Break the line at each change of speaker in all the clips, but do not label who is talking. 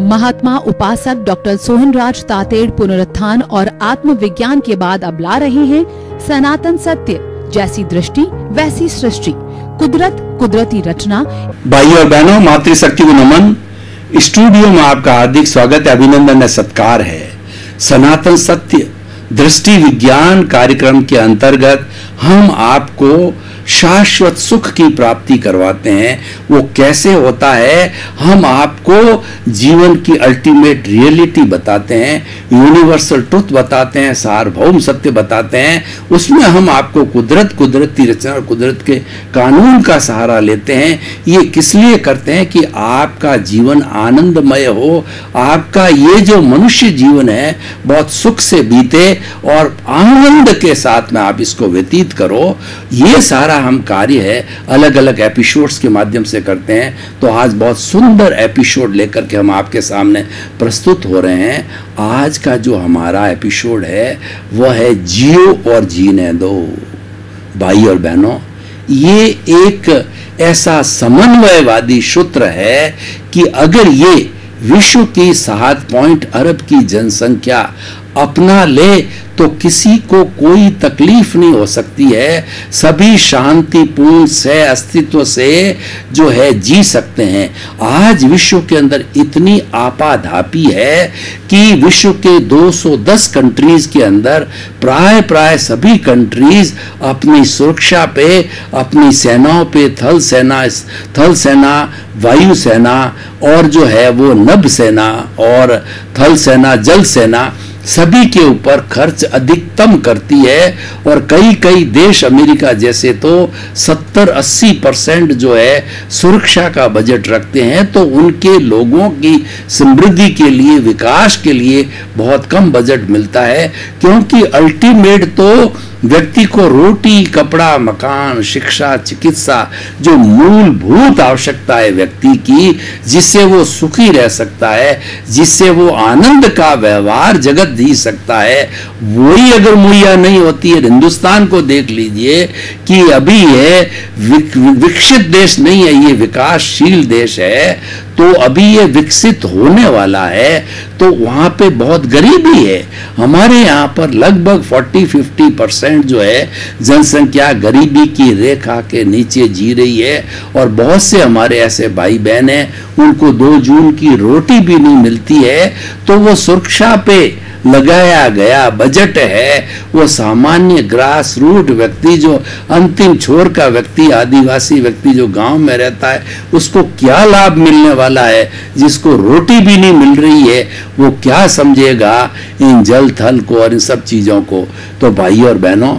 महात्मा उपासक डॉक्टर सोहनराज तातेड़ पुनरुत्थान और आत्मविज्ञान के बाद अब ला रहे हैं सनातन सत्य, जैसी दृष्टि वैसी सृष्टि, कुदरत कुदरती रचना।
भाई और बहनों, मातृशक्ति को नमन। स्टूडियो में आपका हार्दिक स्वागत है, अभिनंदन है, सत्कार है। सनातन सत्य दृष्टि विज्ञान कार्यक्रम के अंतर्गत हम आपको शाश्वत सुख की प्राप्ति करवाते हैं। वो कैसे होता है, हम आपको जीवन की अल्टीमेट रियलिटी बताते हैं, यूनिवर्सल ट्रुथ बताते हैं, सार्वभौम सत्य बताते हैं। उसमें हम आपको कुदरत कुदरती रचना और कुदरत के कानून का सहारा लेते हैं। ये किस लिए करते हैं कि आपका जीवन आनंदमय हो, आपका ये जो मनुष्य जीवन है बहुत सुख से बीते और आनंद के साथ में आप इसको व्यतीत करो। ये सारा हम कार्य है अलग अलग एपिसोड्स के माध्यम से करते हैं। तो आज बहुत सुंदर एपिसोड लेकर के हम आपके सामने प्रस्तुत हो रहे हैं। आज का जो हमारा एपिसोड है वह है जियो और जीने दो। भाई और बहनों, ये एक ऐसा समन्वयवादी सूत्र है कि अगर ये विश्व की 7 अरब की जनसंख्या अपना ले तो किसी को कोई तकलीफ नहीं हो सकती है। सभी शांतिपूर्ण से अस्तित्व से जो है जी सकते हैं। आज विश्व के अंदर इतनी आपाधापी है कि विश्व के 210 कंट्रीज के अंदर प्राय सभी कंट्रीज अपनी सुरक्षा पे, अपनी सेनाओं पे, थल सेना, वायु सेना और जो है वो नभ सेना और थल सेना, जल सेना, सभी के ऊपर खर्च अधिकतम करती है। और कई देश अमेरिका जैसे तो 70-80% जो है सुरक्षा का बजट रखते हैं। तो उनके लोगों की समृद्धि के लिए, विकास के लिए बहुत कम बजट मिलता है, क्योंकि अल्टीमेट तो व्यक्ति को रोटी, कपड़ा, मकान, शिक्षा, चिकित्सा, जो मूलभूत आवश्यकता है व्यक्ति की, जिससे वो सुखी रह सकता है, जिससे वो आनंद का व्यवहार जगत जी सकता है, वही अगर मुहैया नहीं होती है। हिंदुस्तान को देख लीजिए कि अभी ये विकसित देश नहीं है, ये विकासशील देश है। तो अभी ये विकसित होने वाला है, तो वहां पे बहुत गरीबी है। हमारे यहाँ पर लगभग 40-50% जो है जनसंख्या गरीबी की रेखा के नीचे जी रही है। और बहुत से हमारे ऐसे भाई बहन हैं, उनको 2 जून की रोटी भी नहीं मिलती है। तो वो सुरक्षा पे लगाया गया बजट है, वो सामान्य ग्रास रूट व्यक्ति, जो अंतिम छोर का व्यक्ति, आदिवासी व्यक्ति जो गांव में रहता है, उसको क्या लाभ मिलने वाला है? जिसको रोटी भी नहीं मिल रही है, वो क्या समझेगा इन जल थल को और इन सब चीजों को? तो भाई और बहनों,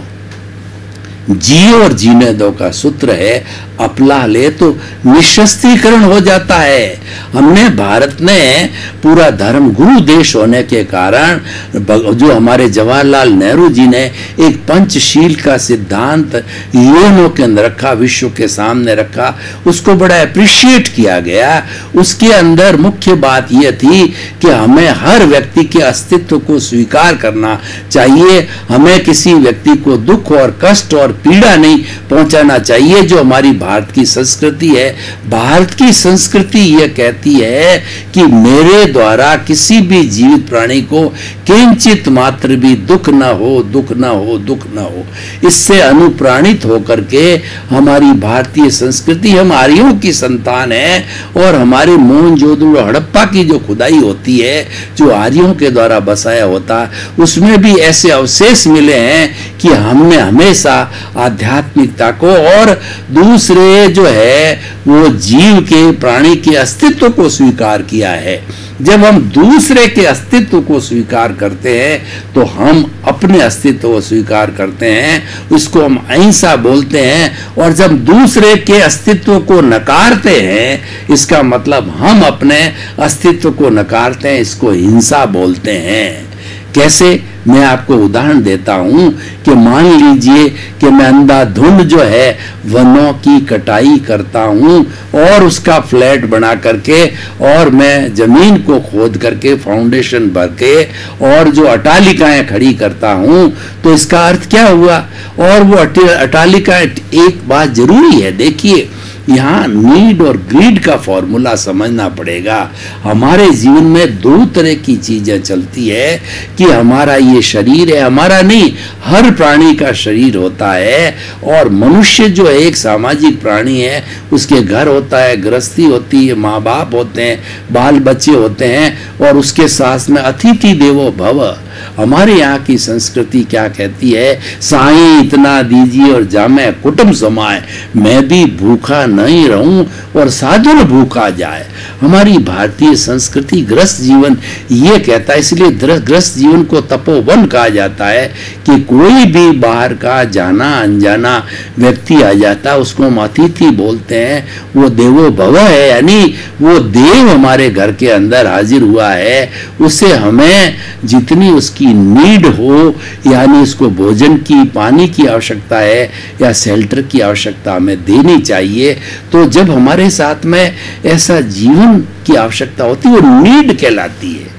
जियो और जीने दो का सूत्र है, अपला ले तो निशस्त्रीकरण हो जाता है। हमने भारत ने पूरा धर्म गुरु देश होने के कारण, जो हमारे जवाहरलाल नेहरू जी ने एक पंचशील का सिद्धांत यूएनओ के अंदर रखा, विश्व के सामने रखा, उसको बड़ा अप्रिशिएट किया गया। उसके अंदर मुख्य बात यह थी कि हमें हर व्यक्ति के अस्तित्व को स्वीकार करना चाहिए। हमें किसी व्यक्ति को दुख और कष्ट और पीड़ा नहीं पहुंचाना चाहिए। जो हमारी भारत की संस्कृति है, भारत की संस्कृति यह कहती है कि मेरे द्वारा किसी भी जीवित प्राणी को किंचित मात्र भी दुख ना हो, दुख ना हो, दुख ना हो। इससे अनुप्राणित होकर के हमारी भारतीय संस्कृति, हम आर्यों की संतान है। और हमारे मोहनजोदड़ो हड़प्पा की जो खुदाई होती है, जो आर्यों के द्वारा बसाया होता, उसमें भी ऐसे अवशेष मिले हैं कि हमने हमेशा आध्यात्मिकता को और दूसरे जो है वो जीव के, प्राणी के अस्तित्व को स्वीकार किया है। जब हम दूसरे के अस्तित्व को स्वीकार करते हैं तो हम अपने अस्तित्व को स्वीकार करते हैं, उसको हम अहिंसा बोलते हैं। और जब दूसरे के अस्तित्व को नकारते हैं, इसका मतलब हम अपने अस्तित्व को नकारते हैं, इसको हिंसा बोलते हैं। कैसे? मैं आपको उदाहरण देता हूं कि मान लीजिए कि मैं अंधाधुंध जो है वनों की कटाई करता हूं और उसका फ्लैट बना करके, और मैं जमीन को खोद करके फाउंडेशन भर के और जो अटालिकाएं खड़ी करता हूं, तो इसका अर्थ क्या हुआ? और वो अटालिकाएं, एक बात जरूरी है, देखिए यहाँ नीड और ग्रीड का फॉर्मूला समझना पड़ेगा। हमारे जीवन में दो तरह की चीजें चलती है कि हमारा ये शरीर है, हमारा नहीं, हर प्राणी का शरीर होता है। और मनुष्य जो है एक सामाजिक प्राणी है, उसके घर होता है, गृहस्थी होती है, माँ बाप होते हैं, बाल बच्चे होते हैं, और उसके साथ में अतिथि देवो भव। हमारे यहाँ की संस्कृति क्या कहती है, साईं इतना दीजिए और जामे कुटुंब समाए, मैं भी भूखा नहीं रहूं और साधुन भूखा जाए। हमारी भारतीय संस्कृति गृहस्थ जीवन ये कहता है, इसलिए गृहस्थ जीवन को तपोवन कहा जाता है कि कोई भी बाहर का जाना अनजाना व्यक्ति आ जाता, उसको हम अतिथि बोलते हैं। वो देवो भव है, यानी वो देव हमारे घर के अंदर हाजिर हुआ है। उसे हमें जितनी उसकी नीड हो, यानी उसको भोजन की, पानी की आवश्यकता है या शेल्टर की आवश्यकता हमें देनी चाहिए। तो जब हमारे साथ में ऐसा जीवन की आवश्यकता होती है, वो नीड कहलाती है,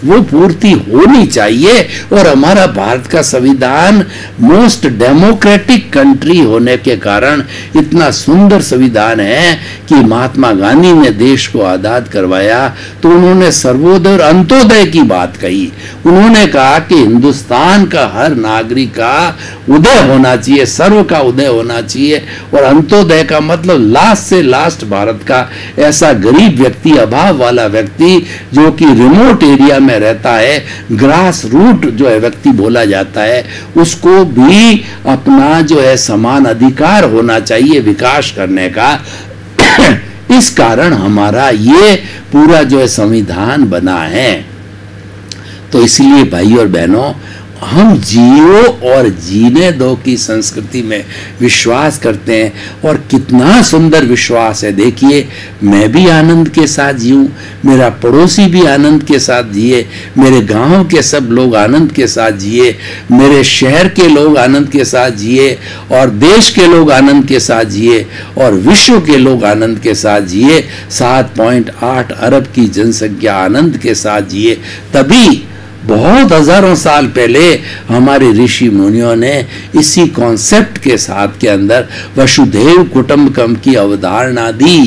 वो पूर्ति होनी चाहिए। और हमारा भारत का संविधान मोस्ट डेमोक्रेटिक कंट्री होने के कारण इतना सुंदर संविधान है कि महात्मा गांधी ने देश को आज़ाद करवाया तो उन्होंने सर्वोदय और अंत्योदय की बात कही। उन्होंने कहा कि हिंदुस्तान का हर नागरिक का उदय होना चाहिए, सर्व का उदय होना चाहिए। और अंत्योदय का मतलब लास्ट से लास्ट भारत का ऐसा गरीब व्यक्ति, अभाव वाला व्यक्ति जो कि रिमोट एरिया में रहता है, ग्रास रूट जो है व्यक्ति बोला जाता है, उसको भी अपना जो है समान अधिकार होना चाहिए विकास करने का। इस कारण हमारा ये पूरा जो है संविधान बना है। तो इसलिए भाई और बहनों, हम जियो और जीने दो की संस्कृति में विश्वास करते हैं। और कितना सुंदर विश्वास है, देखिए, मैं भी आनंद के साथ जीऊं, मेरा पड़ोसी भी आनंद के साथ जिए, मेरे गांव के सब लोग आनंद के साथ जिए, मेरे शहर के लोग आनंद के साथ जिए, और देश के लोग आनंद के साथ जिए, और विश्व के लोग आनंद के साथ जिए। 7.8 अरब की जनसंख्या आनंद के साथ जिए। तभी बहुत हजारों साल पहले हमारे ऋषि मुनियों ने इसी कॉन्सेप्ट के साथ के अंदर वसुधैव कुटुंबकम की अवधारणा दी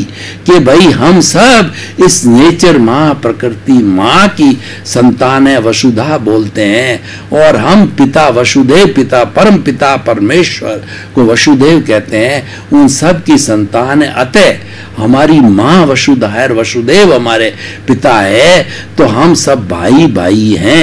कि भाई हम सब इस नेचर माँ, प्रकृति माँ की संतान है, वसुधा बोलते हैं। और हम पिता वसुदेव, पिता परम पिता परमेश्वर को वसुदेव कहते हैं, उन सब की संतान है। अतः हमारी माँ वसुधा है, वसुदेव हमारे पिता है, तो हम सब भाई भाई हैं।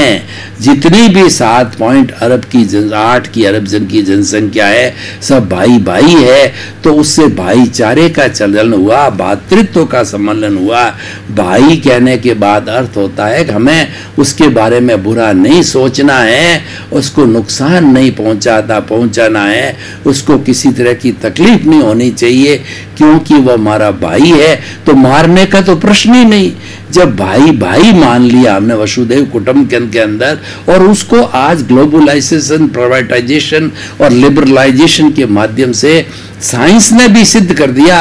जितनी भी 7 अरब की जनसंख्या है, सब भाई भाई है। तो उससे भाईचारे का चलन हुआ, भातृत्व का सम्मेलन हुआ। भाई कहने के बाद अर्थ होता है कि हमें उसके बारे में बुरा नहीं सोचना है, उसको नुकसान नहीं पहुंचाना है, उसको किसी तरह की तकलीफ नहीं होनी चाहिए, क्योंकि वह हमारा भाई है। तो मारने का तो प्रश्न ही नहीं। जब भाई भाई मान लिया हमने वसुधैव कुटुंबकम के अंदर, और उसको आज ग्लोबलाइजेशन, प्राइवेटाइजेशन और लिबरलाइजेशन के माध्यम से साइंस ने भी सिद्ध कर दिया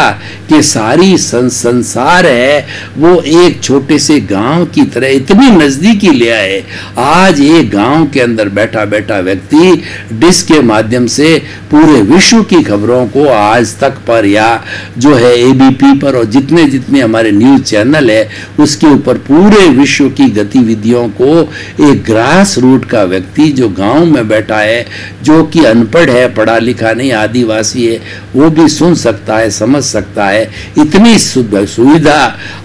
कि सारी संसार है वो एक छोटे से गांव की तरह इतनी नजदीकी ले आए। आज एक गांव के अंदर बैठा बैठा व्यक्ति डिश के माध्यम से पूरे विश्व की खबरों को आज तक पर, या जो है एबीपी पर, और जितने जितने हमारे न्यूज चैनल है उसके ऊपर पूरे विश्व की गतिविधियों को एक ग्रास रूट का व्यक्ति जो गांव में बैठा है, जो कि अनपढ़ है, पढ़ा लिखा नहीं, आदिवासी है, वो भी सुन सकता है, समझ सकता है। इतनी सुविधा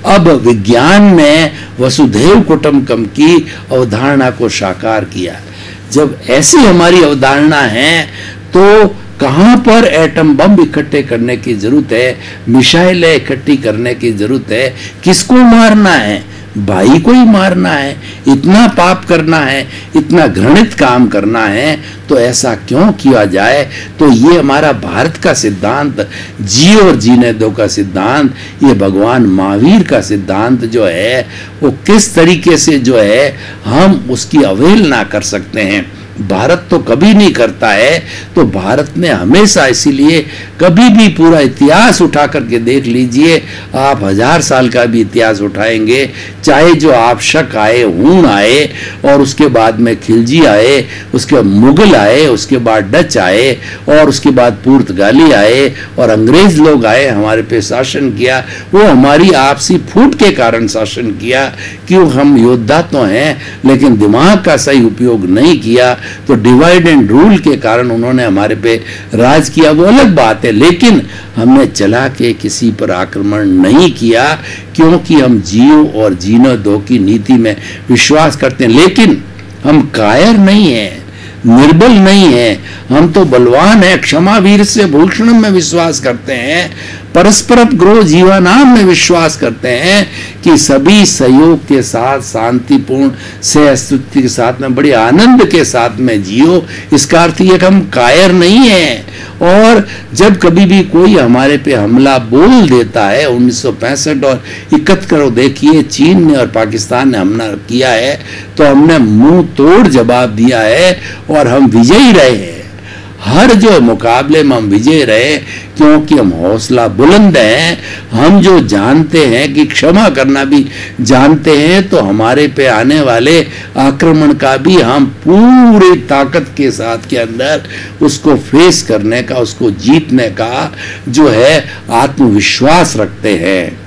अब विज्ञान ने वसुधैव कुटुंबकम की अवधारणा को साकार किया। जब ऐसी हमारी अवधारणा है तो कहां पर एटम बम इकट्ठे करने की जरूरत है, मिसाइलें इकट्ठी करने की जरूरत है? किसको मारना है? भाई को ही मारना है। इतना पाप करना है, इतना घृणित काम करना है, तो ऐसा क्यों किया जाए? तो ये हमारा भारत का सिद्धांत, जियो और जीने दो का सिद्धांत, ये भगवान महावीर का सिद्धांत जो है, वो किस तरीके से जो है हम उसकी अवहेलना कर सकते हैं। भारत तो कभी नहीं करता है। तो भारत ने हमेशा, इसीलिए कभी भी पूरा इतिहास उठा करके देख लीजिए, आप 1000 साल का भी इतिहास उठाएंगे, चाहे जो आप शक आए, हूण आए, और उसके बाद में खिलजी आए, उसके बाद मुगल आए, उसके बाद डच आए, और उसके बाद पुर्तगाली आए, और अंग्रेज लोग आए, हमारे पे शासन किया। वो हमारी आपसी फूट के कारण शासन किया। क्यों? हम योद्धा तो हैं, लेकिन दिमाग का सही उपयोग नहीं किया, तो डिवाइड एंड रूल के कारण उन्होंने हमारे पे राज किया। वो अलग बात है, लेकिन हमने चला के किसी पर आक्रमण नहीं किया, क्योंकि हम जियो और जीने दो की नीति में विश्वास करते हैं। लेकिन हम कायर नहीं हैं, निर्बल नहीं है, हम तो बलवान है। क्षमा वीर से भूषणम में विश्वास करते हैं, परस्पर ग्रोह जीवानाम में विश्वास करते हैं कि सभी सहयोग के साथ, शांतिपूर्ण से अस्तित्व के साथ में, बड़े आनंद के साथ में जियो। इसका अर्थ ये कि हम कायर नहीं है। और जब कभी भी कोई हमारे पे हमला बोल देता है, 1965 और 71 देखिए, चीन ने और पाकिस्तान ने हमला किया है, तो हमने मुंह तोड़ जवाब दिया है और हम विजयी रहे हैं। हर जो मुकाबले में हम विजय रहे, क्योंकि हम हौसला बुलंद हैं। हम जो जानते हैं कि क्षमा करना भी जानते हैं, तो हमारे पे आने वाले आक्रमण का भी हम पूरी ताकत के साथ के अंदर उसको फेस करने का, उसको जीतने का जो है आत्मविश्वास रखते हैं।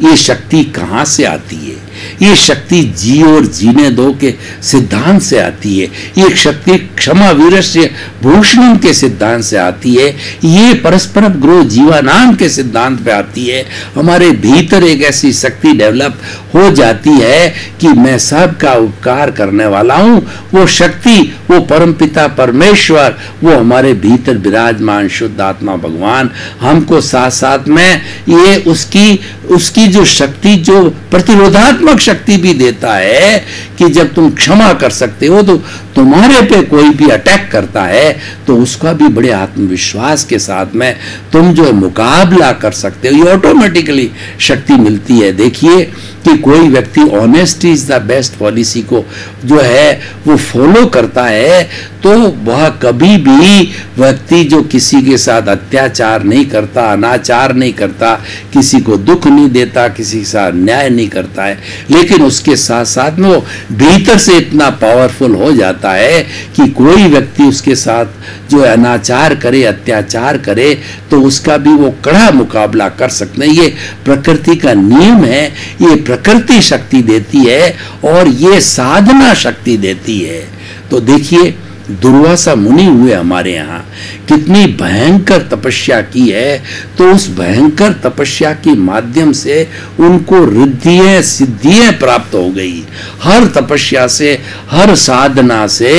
ये शक्ति कहाँ से आती है? ये शक्ति जी और जीने दो के सिद्धांत से आती है। ये शक्ति क्षमा वीरस्य भूषणम के सिद्धांत से आती है। ये परस्पर ग्रोह जीवानाम के सिद्धांत पे आती है। हमारे भीतर एक ऐसी शक्ति डेवलप हो जाती है कि मैं सबका उपकार करने वाला हूँ। वो शक्ति, वो परमपिता परमेश्वर, वो हमारे भीतर विराजमान शुद्ध आत्मा भगवान हमको साथ साथ में ये उसकी जो शक्ति, जो प्रतिरोधात्मक शक्ति भी देता है कि जब तुम क्षमा कर सकते हो, तो तुम्हारे पे कोई भी अटैक करता है तो उसका भी बड़े आत्मविश्वास के साथ में तुम जो है मुकाबला कर सकते हो। ये ऑटोमेटिकली शक्ति मिलती है। देखिए कि कोई व्यक्ति honesty is the best policy को जो है वो फॉलो करता है, तो वह कभी भी व्यक्ति जो किसी के साथ अत्याचार नहीं करता, अनाचार नहीं करता, किसी को दुख नहीं देता, किसी के साथ न्याय नहीं करता है, लेकिन उसके साथ साथ में वो भीतर से इतना पावरफुल हो जाता है कि कोई व्यक्ति उसके साथ जो है अनाचार करे, अत्याचार करे, तो उसका भी वो कड़ा मुकाबला कर सकते हैं। ये प्रकृति का नियम है, ये प्रकृति शक्ति देती है और ये साधना शक्ति देती है। तो देखिए दुर्वासा मुनि हुए हमारे यहाँ, कितनी भयंकर तपस्या की है, तो उस भयंकर तपस्या के माध्यम से उनको रिद्धियां सिद्धियां प्राप्त हो गई। हर तपस्या से, हर साधना से,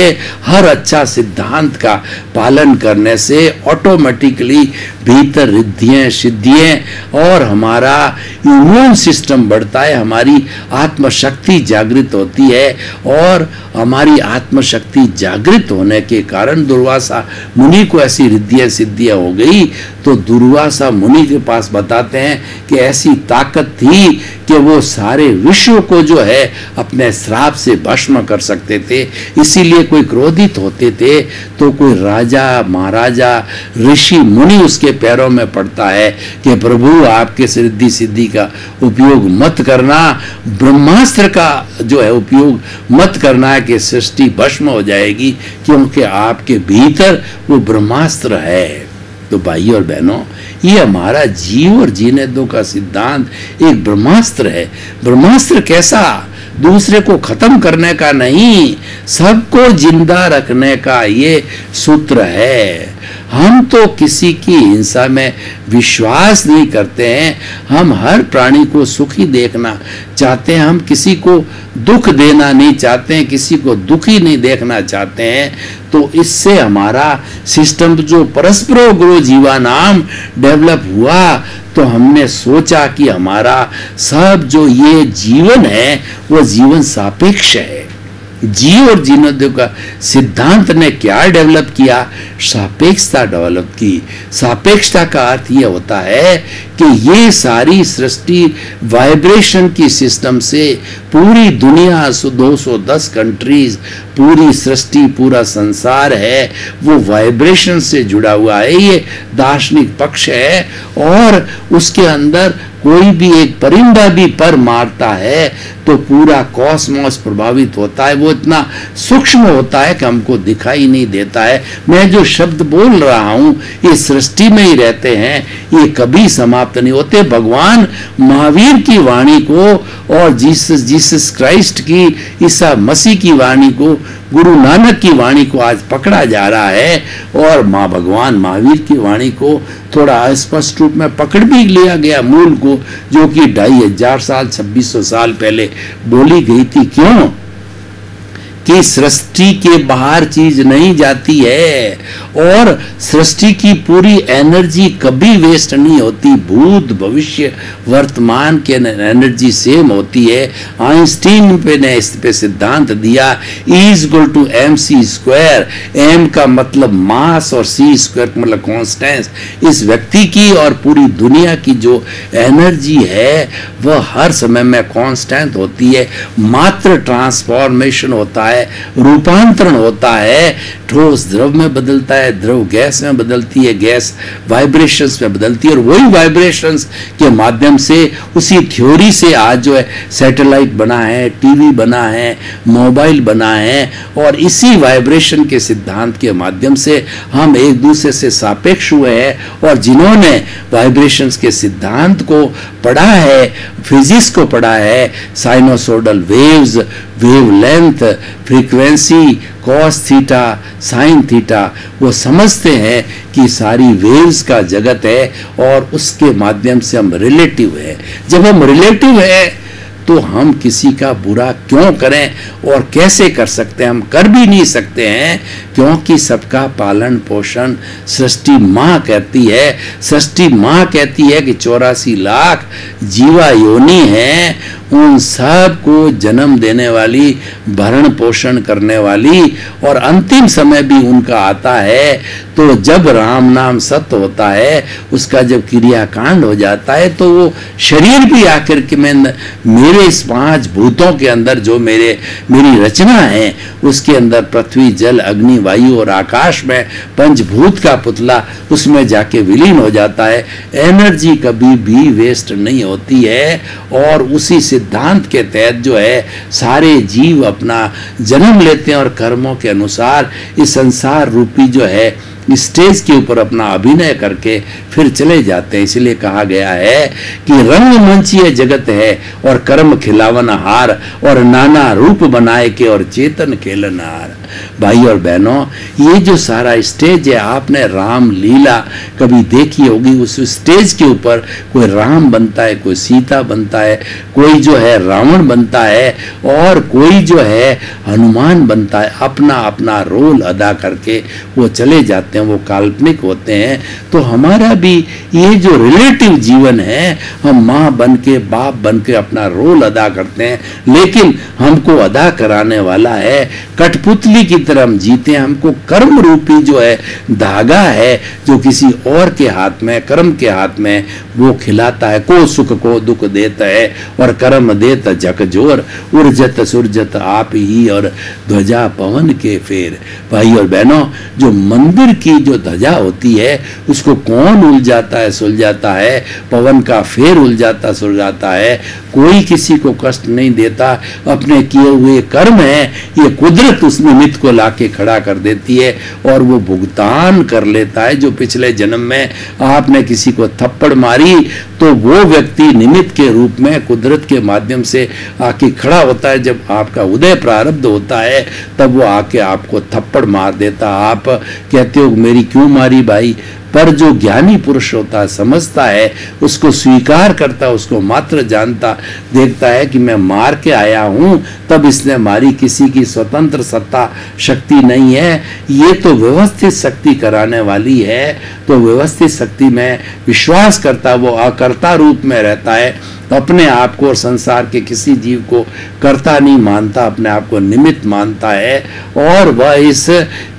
हर अच्छा सिद्धांत का पालन करने से ऑटोमेटिकली भीतर रिद्धियां सिद्धियां और हमारा इम्यून सिस्टम बढ़ता है, हमारी आत्मशक्ति जागृत होती है, और हमारी आत्मशक्ति जागृत होने के कारण दुर्वासा मुनि को ऐसी रिद्धियां सिद्धियां हो गई। तो दुर्वासा मुनि के पास बताते हैं कि ऐसी ताकत थी कि वो सारे विश्व को जो है अपने श्राप से भस्म कर सकते थे। इसीलिए कोई क्रोधित होते थे तो कोई राजा महाराजा ऋषि मुनि उसके पैरों में पड़ता है कि प्रभु आपके रिद्धि सिद्धि का उपयोग मत करना, ब्रह्मास्त्र का जो है उपयोग मत करना कि सृष्टि भस्म हो जाएगी, क्योंकि आपके भीतर वो ब्रह्मास्त्र है। तो भाइयों और बहनों, ये हमारा जीव और जीने दो का सिद्धांत एक ब्रह्मास्त्र है। ब्रह्मास्त्र कैसा? दूसरे को खत्म करने का नहीं, सबको जिंदा रखने का ये सूत्र है। हम तो किसी की हिंसा में विश्वास नहीं करते हैं, हम हर प्राणी को सुखी देखना चाहते हैं, हम किसी को दुख देना नहीं चाहते हैं, किसी को दुखी नहीं देखना चाहते हैं। तो इससे हमारा सिस्टम जो परस्पर ग्रोह जीवानाम डेवलप हुआ, तो हमने सोचा कि हमारा सब जो ये जीवन है वो जीवन सापेक्ष है। जीव और जीनोद्य का सिद्धांत ने क्या डेवलप किया? सापेक्षता डेवलप की। सापेक्षता का अर्थ यह होता है कि ये सारी सृष्टि वाइब्रेशन की सिस्टम से, पूरी दुनिया 210 कंट्रीज, पूरी सृष्टि, पूरा संसार है वो वाइब्रेशन से जुड़ा हुआ है। ये दार्शनिक पक्ष है। और उसके अंदर कोई भी एक परिंदा भी पर मारता है तो पूरा कॉस्मोस प्रभावित होता है। वो इतना सूक्ष्म होता है कि हमको दिखाई नहीं देता है। मैं जो शब्द बोल रहा हूँ ये सृष्टि में ही रहते हैं, ये कभी समाप्त नहीं होते। भगवान महावीर की वाणी को और जीसस क्राइस्ट की, ईसा मसीह की वाणी को, गुरु नानक की वाणी को आज पकड़ा जा रहा है और माँ भगवान महावीर की वाणी को थोड़ा अस्पष्ट रूप में पकड़ भी लिया गया, मूल को, जो कि 2500 साल 2600 साल पहले बोली गई थी। क्यों? कि सृष्टि के बाहर चीज नहीं जाती है और सृष्टि की पूरी एनर्जी कभी वेस्ट नहीं होती। भूत, भविष्य, वर्तमान के एनर्जी सेम होती है। आइंस्टीन ने इस पे सिद्धांत दिया, E=mc²। m का मतलब मास और c² का मतलब कॉन्स्टेंस। इस व्यक्ति की और पूरी दुनिया की जो एनर्जी है वह हर समय में कांस्टेंट होती है। मात्र ट्रांसफॉर्मेशन होता है, रूपांतरण होता है। ठोस द्रव में बदलता है, द्रव गैस में बदलती है, गैस वाइब्रेशंस में बदलती है और वही वाइब्रेशंस के माध्यम से, उसी थ्योरी से आज जो है सैटेलाइट बना है, टीवी बना है, मोबाइल बना है और इसी वाइब्रेशन के सिद्धांत के माध्यम से हम एक दूसरे से सापेक्ष हुए हैं। और जिन्होंने वाइब्रेशंस के सिद्धांत को पढ़ा है, फिजिक्स को पढ़ा है, sinusoidal waves, wavelength, frequency, cos theta, sine theta, वो समझते हैं कि सारी वेव्स का जगत है और उसके माध्यम से हम रिलेटिव है। जब हम रिलेटिव है तो हम किसी का बुरा क्यों करें और कैसे कर सकते हैं? हम कर भी नहीं सकते हैं, क्योंकि सबका पालन पोषण सृष्टि माँ कहती है। सृष्टि माँ कहती है कि 84 लाख जीवा योनि है, उन सब को जन्म देने वाली, भरण पोषण करने वाली, और अंतिम समय भी उनका आता है। तो जब राम नाम सत्य होता है, उसका जब क्रियाकांड हो जाता है तो वो शरीर भी आखिर के में मेरे इस 5 भूतों के अंदर जो मेरी रचना है उसके अंदर पृथ्वी, जल, अग्नि, वायु और आकाश में पंचभूत का पुतला उसमें जाके विलीन हो जाता है। एनर्जी कभी भी वेस्ट नहीं होती है और उसी सिद्धांत के तहत जो है सारे जीव अपना जन्म लेते हैं और कर्मों के अनुसार इस संसार रूपी जो है स्टेज के ऊपर अपना अभिनय करके फिर चले जाते हैं। इसलिए कहा गया है कि रंगमंचीय जगत है और कर्म खिलावन हार, और नाना रूप बनाए के और चेतन खेलन हार। भाई और बहनों, ये जो सारा स्टेज है, आपने राम लीला कभी देखी होगी। उस स्टेज के ऊपर कोई राम बनता है, कोई सीता बनता है, कोई जो है रावण बनता है और कोई जो है हनुमान बनता है। अपना अपना रोल अदा करके वो चले जाते हैं, वो काल्पनिक होते हैं। तो हमारा भी ये जो रिलेटिव जीवन है, हम माँ बन के, बाप बन के अपना रोल अदा करते हैं, लेकिन हमको अदा कराने वाला है कठपुतली की तरह हम जीते हैं। हमको कर्म रूपी जो है धागा है, जो किसी और के हाथ में, कर्म के हाथ में, वो खिलाता है। को सुख को दुख देता है और कर्म देता झकझोर, उर्जत सुरजत आप ही और ध्वजा पवन के फेर। भाई और बहनों, जो मंदिर की जो ध्वजा होती है उसको कौन उलझाता है, सुलझाता है? पवन का फेर उलझाता सुलझाता है। कोई किसी को कष्ट नहीं देता। अपने किए हुए कर्म है, ये कुदरत उस निमित्त को लाके खड़ा कर देती है और वो भुगतान कर लेता है। जो पिछले जन्म में आपने किसी को थप्पड़ मारी तो वो व्यक्ति निमित्त के रूप में कुदरत के माध्यम से आके खड़ा होता है। जब आपका उदय प्रारब्ध होता है तब वो आके आपको थप्पड़ मार देता। आप कहते हो मेरी क्यों मारी भाई? पर जो ज्ञानी पुरुष होता है, समझता है, उसको स्वीकार करता है, उसको मात्र जानता देखता है कि मैं मार के आया हूं तब इसने मारी, किसी की स्वतंत्र सत्ता शक्ति नहीं है। ये तो व्यवस्थित शक्ति कराने वाली है। तो व्यवस्थित शक्ति में विश्वास करता, वो अकर्ता रूप में रहता है। अपने आप को और संसार के किसी जीव को कर्ता नहीं मानता, अपने आप को निमित्त मानता है और वह इस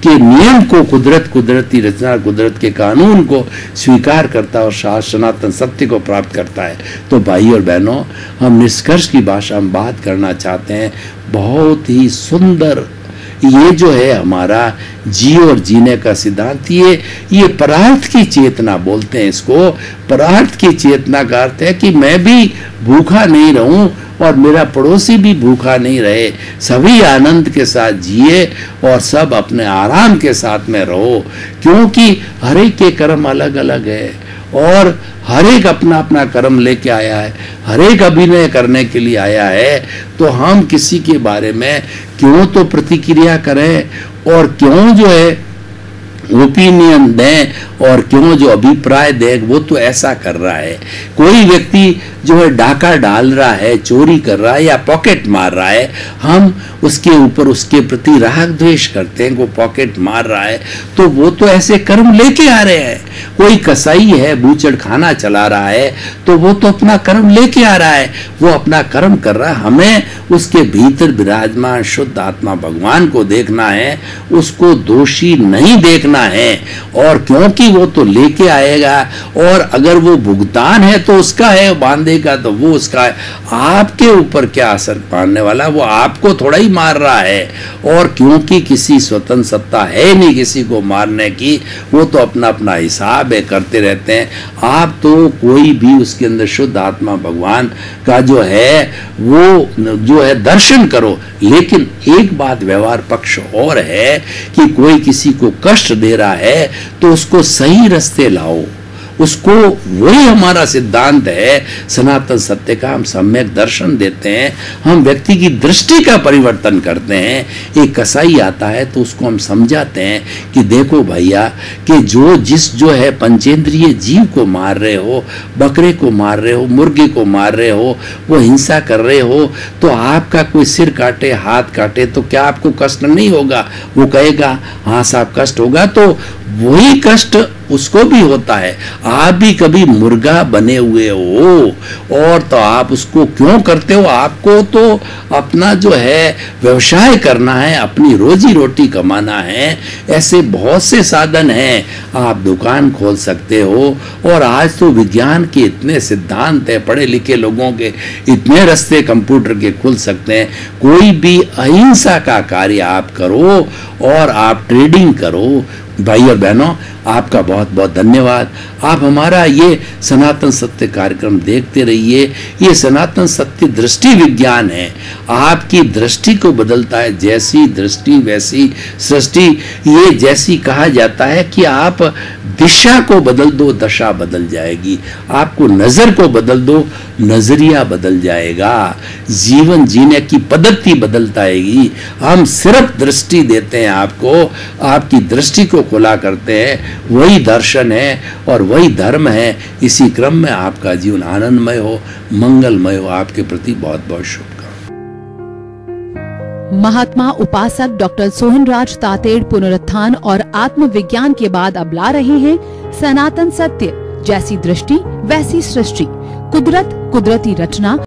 के नियम को, कुदरती रचना, कुदरत के कानून को स्वीकार करता है और सनातन सत्य को प्राप्त करता है। तो भाई और बहनों, हम निष्कर्ष की भाषा में बात करना चाहते हैं। बहुत ही सुंदर ये जो है हमारा जियो और जीने का सिद्धांत, ये परार्थ की चेतना बोलते हैं इसको। परार्थ की चेतना का अर्थ है कि मैं भी भूखा नहीं रहूं और मेरा पड़ोसी भी भूखा नहीं रहे, सभी आनंद के साथ जिए और सब अपने आराम के साथ में रहो, क्योंकि हर एक के कर्म अलग अलग है और हर एक अपना अपना कर्म लेके आया है, हर एक अभिनय करने के लिए आया है। तो हम किसी के बारे में क्यों तो प्रतिक्रिया करें और क्यों जो है ओपिनियन दें और क्यों जो अभिप्राय दें। वो तो ऐसा कर रहा है, कोई व्यक्ति जो है डाका डाल रहा है, चोरी कर रहा है या पॉकेट मार रहा है, हम उसके ऊपर उसके प्रति राग द्वेष करते हैं। वो पॉकेट मार रहा है तो वो तो ऐसे कर्म लेके आ रहे हैं। कोई कसाई है, बूचड़ खाना चला रहा है, तो वो तो अपना कर्म लेके आ रहा है, वो अपना कर्म कर रहा है। हमें उसके भीतर विराजमान शुद्ध आत्मा भगवान को देखना है, उसको दोषी नहीं देखना है। और क्योंकि वो तो लेके आएगा और अगर वो भुगतान है तो उसका है, बांधेगा तो वो उसका है। आपके ऊपर क्या असर पाने वाला, वो आपको थोड़ा ही मार रहा है। और क्योंकि किसी स्वतंत्र सत्ता है नहीं किसी को मारने की, वो तो अपना अपना हिसाब है, करते रहते हैं। आप तो कोई भी उसके अंदर शुद्ध आत्मा भगवान का जो है वो जो है दर्शन करो। लेकिन एक बात व्यवहार पक्ष और है कि कोई किसी को कष्ट दे रहा है तो उसको सही रास्ते लाओ, उसको, वही हमारा सिद्धांत है सनातन सत्य का। हम सम्यक दर्शन देते हैं, हम व्यक्ति की दृष्टि का परिवर्तन करते हैं। एक कसाई आता है तो उसको हम समझाते हैं कि देखो भैया कि जो है पंचेंद्रिय जीव को मार रहे हो, बकरे को मार रहे हो, मुर्गे को मार रहे हो, वो हिंसा कर रहे हो, तो आपका कोई सिर काटे, हाथ काटे तो क्या आपको कष्ट नहीं होगा? वो कहेगा हाँ साहब कष्ट होगा। तो वही कष्ट उसको भी होता है। आप भी कभी मुर्गा बने हुए हो और तो आप उसको क्यों करते हो? आपको तो अपना जो है व्यवसाय करना है, अपनी रोजी रोटी कमाना है। ऐसे बहुत से साधन हैं, आप दुकान खोल सकते हो। और आज तो विज्ञान के इतने सिद्धांत है, पढ़े लिखे लोगों के इतने रास्ते कंप्यूटर के खुल सकते हैं। कोई भी अहिंसा का कार्य आप करो और आप ट्रेडिंग करो। भाई और बहनों, आपका बहुत बहुत धन्यवाद। आप हमारा ये सनातन सत्य कार्यक्रम देखते रहिए। ये सनातन सत्य दृष्टि विज्ञान है, आपकी दृष्टि को बदलता है। जैसी दृष्टि वैसी सृष्टि। ये जैसी कहा जाता है कि आप दिशा को बदल दो, दशा बदल जाएगी। आपको नजर को बदल दो, नजरिया बदल जाएगा। जीवन जीने की पद्धति बदलता आएगी। हम सिर्फ दृष्टि देते हैं आपको, आपकी दृष्टि को खुला करते हैं। वही दर्शन है और वही धर्म है। इसी क्रम में आपका जीवन आनंदमय हो, मंगलमय हो। आपके प्रति बहुत बहुत शुभकामनाएं।
महात्मा उपासक डॉक्टर सोहनराज तातेड़ पुनरुत्थान और आत्मविज्ञान के बाद अब ला रहे हैं सनातन सत्य। जैसी दृष्टि वैसी सृष्टि, कुदरत कुदरती रचना।